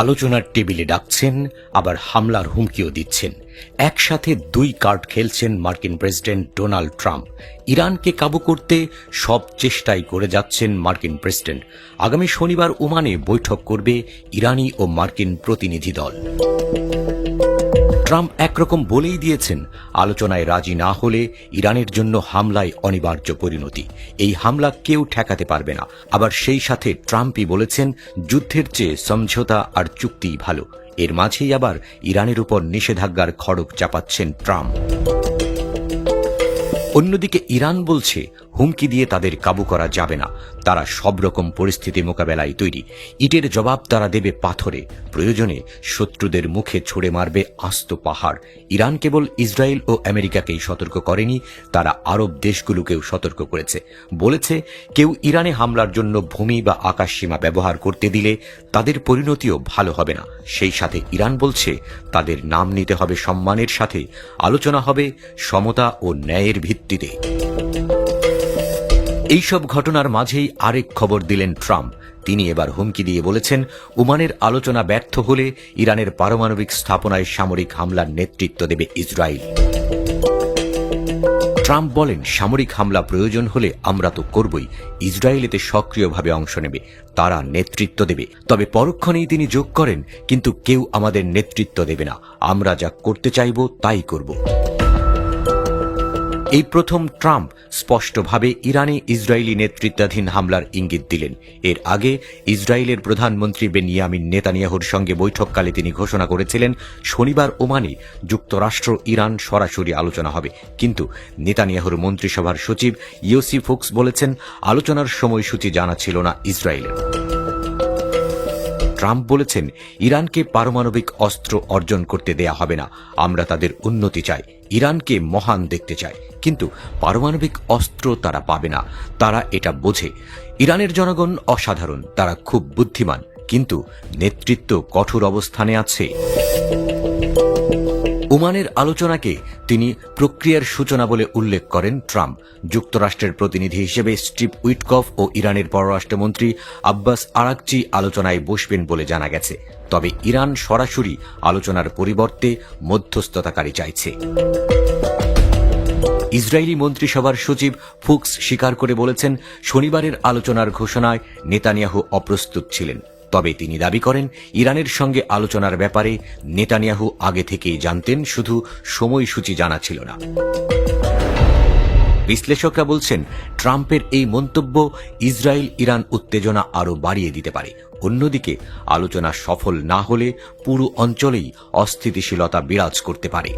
আলোচনার টেবিলে ডাকছেন, আবার হামলার হুমকিও দিচ্ছেন। একসাথে দুই কার্ড খেলছেন মার্কিন প্রেসিডেন্ট ডোনাল্ড ট্রাম্প। ইরানকে কাবু করতে সব চেষ্টাই করে যাচ্ছেন মার্কিন প্রেসিডেন্ট। আগামী শনিবার ওমানে বৈঠক করবে ইরানি ও মার্কিন প্রতিনিধি দল। ট্রাম্প একরকম বলেই দিয়েছেন, আলোচনায় রাজি না হলে ইরানের জন্য হামলায় অনিবার্য পরিণতি। এই হামলা কেউ ঠেকাতে পারবে না। আবার সেই সাথে ট্রাম্পই বলেছেন, যুদ্ধের চেয়ে সমঝোতা আর চুক্তিই ভালো। এর মাঝেই আবার ইরানের উপর নিষেধাজ্ঞার খড়গ চাপাচ্ছেন ট্রাম্প। অন্যদিকে ইরান বলছে, হুমকি দিয়ে তাদের কাবু করা যাবে না। তারা সব রকম পরিস্থিতি মোকাবেলায় তৈরি। ইটের জবাব তারা দেবে পাথরে। প্রয়োজনে শত্রুদের মুখে ছুড়ে মারবে আস্ত পাহাড়। ইরান কেবল ইসরায়েল ও আমেরিকাকেই সতর্ক করেনি, তারা আরব দেশগুলোকেও সতর্ক করেছে। বলেছে, কেউ ইরানে হামলার জন্য ভূমি বা আকাশসীমা ব্যবহার করতে দিলে তাদের পরিণতিও ভালো হবে না। সেই সাথে ইরান বলছে, তাদের নাম নিতে হবে সম্মানের সাথে, আলোচনা হবে সমতা ও ন্যায়ের ভিত্তিতে। এইসব ঘটনার মাঝেই আরেক খবর দিলেন ট্রাম্প। তিনি এবার হুমকি দিয়ে বলেছেন, ওমানের আলোচনা ব্যর্থ হলে ইরানের পারমাণবিক স্থাপনায় সামরিক হামলার নেতৃত্ব দেবে ইসরায়েল। ট্রাম্প বলেন, সামরিক হামলা প্রয়োজন হলে আমরা তো করবই। ইসরায়েল এতে সক্রিয়ভাবে অংশ নেবে, তারা নেতৃত্ব দেবে। তবে পরক্ষণেই তিনি যোগ করেন, কিন্তু কেউ আমাদের নেতৃত্ব দেবে না, আমরা যা করতে চাইব তাই করব। এই প্রথম ট্রাম্প স্পষ্টভাবে ইরানে ইসরায়েলি নেতৃত্বাধীন হামলার ইঙ্গিত দিলেন। এর আগে ইসরায়েলের প্রধানমন্ত্রী বেনিয়ামিন নেতানিয়াহুর সঙ্গে বৈঠককালে তিনি ঘোষণা করেছিলেন, শনিবার ওমানে যুক্তরাষ্ট্র ইরান সরাসরি আলোচনা হবে। কিন্তু নেতানিয়াহুর মন্ত্রিসভার সচিব ইয়োসি ফুক্স বলেছেন, আলোচনার সময়সূচি জানা ছিল না ইসরায়েলের। ট্রাম্প বলেছেন, ইরানকে পারমাণবিক অস্ত্র অর্জন করতে দেয়া হবে না। আমরা তাদের উন্নতি চাই, ইরানকে মহান দেখতে চাই, কিন্তু পারমাণবিক অস্ত্র তারা পাবে না। তারা এটা বোঝে। ইরানের জনগণ অসাধারণ, তারা খুব বুদ্ধিমান, কিন্তু নেতৃত্ব কঠোর অবস্থানে আছে। ওমানের আলোচনাকে তিনি প্রক্রিয়ার সূচনা বলে উল্লেখ করেন ট্রাম্প। যুক্তরাষ্ট্রের প্রতিনিধি হিসেবে স্টিভ উইটকফ ও ইরানের পররাষ্ট্রমন্ত্রী আব্বাস আরাকচি আলোচনায় বসবেন বলে জানা গেছে। তবে ইরান সরাসরি আলোচনার পরিবর্তে মধ্যস্থতাকারী চাইছে। ইসরায়েলি মন্ত্রিসভার সচিব ফুক্স স্বীকার করে বলেছেন, শনিবারের আলোচনার ঘোষণায় নেতানিয়াহু অপ্রস্তুত ছিলেন। তবে তিনি দাবি করেন, ইরানের সঙ্গে আলোচনার ব্যাপারে নেতানিয়াহু আগে থেকেই জানতেন, শুধু সময়সূচি জানা ছিল না। বিশ্লেষকরা বলছেন, ট্রাম্পের এই মন্তব্য ইসরায়েল ইরান উত্তেজনা আরও বাড়িয়ে দিতে পারে। অন্যদিকে আলোচনা সফল না হলে পুরো অঞ্চলেই অস্থিতিশীলতা বিরাজ করতে পারে।